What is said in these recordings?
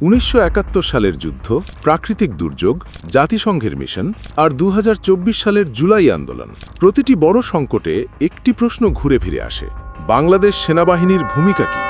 1971 সালের যুদ্ধ, প্রাকৃতিক দুর্যোগ, জাতিসংঘের মিশন আর 2024 সালের জুলাই আন্দোলন। প্রতিটি বড় সংকটে একটি প্রশ্ন ঘুরে ফিরে আসে: বাংলাদেশ সেনাবাহিনীর ভূমিকা কী?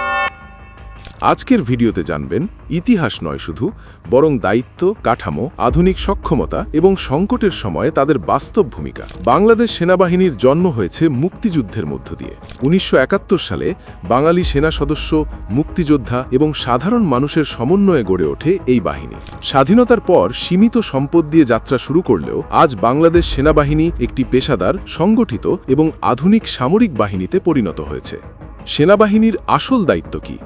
আজকের ভিডিওতে জানবেন ইতিহাস নয় শুধু, বরং দায়িত্ব, কাঠামো, আধুনিক সক্ষমতা এবং সংকটের সময়ে তাদের বাস্তব ভূমিকা। বাংলাদেশ সেনাবাহিনীর জন্ম হয়েছে মুক্তিযুদ্ধের মধ্য দিয়ে। 1971 সালে বাঙালি সেনা সদস্য, মুক্তিযোদ্ধা এবং সাধারণ মানুষের সমন্বয়ে গড়ে ওঠে এই বাহিনী। স্বাধীনতার পর সীমিত সম্পদ দিয়ে যাত্রা শুরু করলেও আজ বাংলাদেশ সেনাবাহিনী একটি পেশাদার, সংগঠিত এবং আধুনিক সামরিক বাহিনীতে পরিণত হয়েছে। সেনাবাহিনীর আসল দায়িত্ব কী?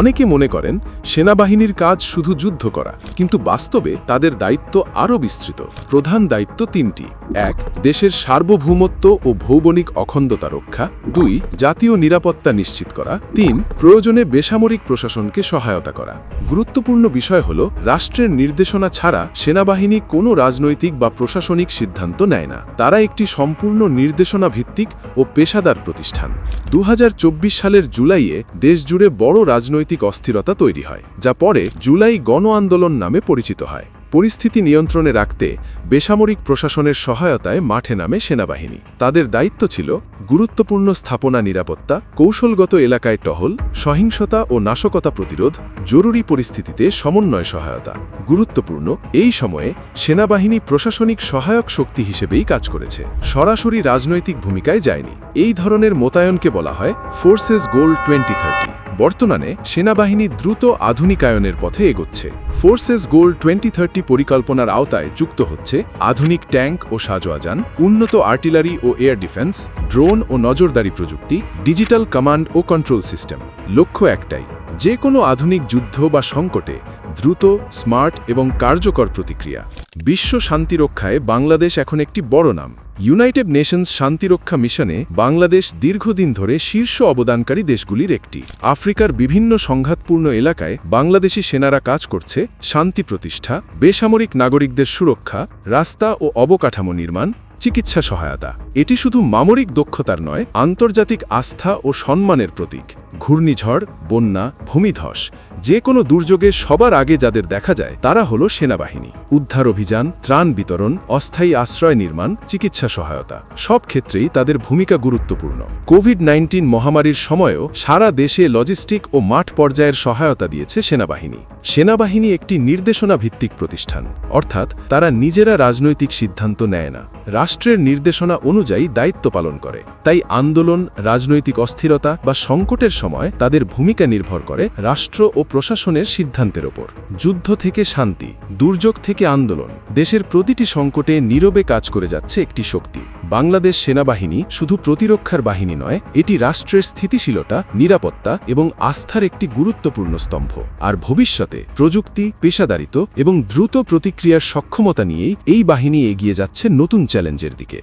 অনেকে মনে করেন সেনাবাহিনীর কাজ শুধু যুদ্ধ করা, কিন্তু বাস্তবে তাদের দায়িত্ব আরও বিস্তৃত। প্রধান দায়িত্ব তিনটি: 1. দেশের সার্বভৌমত্ব ও ভৌগোলিক অখণ্ডতা রক্ষা, 2. জাতীয় নিরাপত্তা নিশ্চিত করা, 3. প্রয়োজনে বেসামরিক প্রশাসনকে সহায়তা করা। গুরুত্বপূর্ণ বিষয় হল, রাষ্ট্রের নির্দেশনা ছাড়া সেনাবাহিনী কোনো রাজনৈতিক বা প্রশাসনিক সিদ্ধান্ত নেয় না। তারা একটি সম্পূর্ণ নির্দেশনা ভিত্তিক ও পেশাদার প্রতিষ্ঠান। 2024 সালের জুলাইয়ে দেশজুড়ে বড় রাজনৈতিক অস্থিরতা তৈরি হয়, যা পরে জুলাই গণ আন্দোলন নামে পরিচিত হয়। পরিস্থিতি নিয়ন্ত্রণে রাখতে বেসামরিক প্রশাসনের সহায়তায় মাঠে নামে সেনাবাহিনী। তাদের দায়িত্ব ছিল গুরুত্বপূর্ণ স্থাপনা নিরাপত্তা, কৌশলগত এলাকায় টহল, সহিংসতা ও নাশকতা প্রতিরোধ, জরুরি পরিস্থিতিতে সমন্বয় সহায়তা। গুরুত্বপূর্ণ, এই সময়ে সেনাবাহিনী প্রশাসনিক সহায়ক শক্তি হিসেবেই কাজ করেছে, সরাসরি রাজনৈতিক ভূমিকায় যায়নি। এই ধরনের মোতায়েনকে বলা হয় ফোর্সেস গোল 2030। বর্তমানে সেনাবাহিনী দ্রুত আধুনিকায়নের পথে এগোচ্ছে। ফোর্সেস গোল 2030 পরিকল্পনার আওতায় যুক্ত হচ্ছে আধুনিক ট্যাঙ্ক ও সাজোয়াজান, উন্নত আর্টিলারি ও এয়ার ডিফেন্স, ড্রোন ও নজরদারি প্রযুক্তি, ডিজিটাল কমান্ড ও কন্ট্রোল সিস্টেম। লক্ষ্য একটাই: যে কোনো আধুনিক যুদ্ধ বা সংকটে দ্রুত, স্মার্ট এবং কার্যকর প্রতিক্রিয়া। বিশ্ব শান্তিরক্ষায় বাংলাদেশ এখন একটি বড় নাম। ইউনাইটেড নেশনস শান্তিরক্ষা মিশনে বাংলাদেশ দীর্ঘদিন ধরে শীর্ষ অবদানকারী দেশগুলির একটি। আফ্রিকার বিভিন্ন সংঘাতপূর্ণ এলাকায় বাংলাদেশি সেনারা কাজ করছে শান্তি প্রতিষ্ঠা, বেসামরিক নাগরিকদের সুরক্ষা, রাস্তা ও অবকাঠামো নির্মাণ, চিকিৎসা সহায়তা। এটি শুধু সামরিক দক্ষতার নয়, আন্তর্জাতিক আস্থা ও সম্মানের প্রতীক। ঘূর্ণিঝড়, বন্যা, ভূমিধস, যে কোনো দুর্যোগে সবার আগে যাদের দেখা যায় তারা হলো সেনাবাহিনী। উদ্ধার অভিযান, ত্রাণ বিতরণ, অস্থায়ী আশ্রয় নির্মাণ, চিকিৎসা সহায়তা, সব ক্ষেত্রেই তাদের ভূমিকা গুরুত্বপূর্ণ। কোভিড-19 মহামারীর সময়ও সারা দেশে লজিস্টিক ও মাঠ পর্যায়ের সহায়তা দিয়েছে সেনাবাহিনী। সেনাবাহিনী একটি নির্দেশনা ভিত্তিক প্রতিষ্ঠান, অর্থাৎ তারা নিজেরা রাজনৈতিক সিদ্ধান্ত নেয় না, রাষ্ট্রের নির্দেশনা অনুযায়ী দায়িত্ব পালন করে। তাই আন্দোলন, রাজনৈতিক অস্থিরতা বা সংকটের সময় তাদের ভূমিকা নির্ভর করে রাষ্ট্র ও প্রশাসনের সিদ্ধান্তের ওপর। যুদ্ধ থেকে শান্তি, দুর্যোগ থেকে আন্দোলন, দেশের প্রতিটি সংকটে নীরবে কাজ করে যাচ্ছে একটি শক্তি। বাংলাদেশ সেনাবাহিনী শুধু প্রতিরক্ষার বাহিনী নয়, এটি রাষ্ট্রের স্থিতিশীলতা, নিরাপত্তা এবং আস্থার একটি গুরুত্বপূর্ণ স্তম্ভ। আর ভবিষ্যতে প্রযুক্তি, পেশাদারিত্ব এবং দ্রুত প্রতিক্রিয়ার সক্ষমতা নিয়েই এই বাহিনী এগিয়ে যাচ্ছে নতুন চ্যালেঞ্জের দিকে।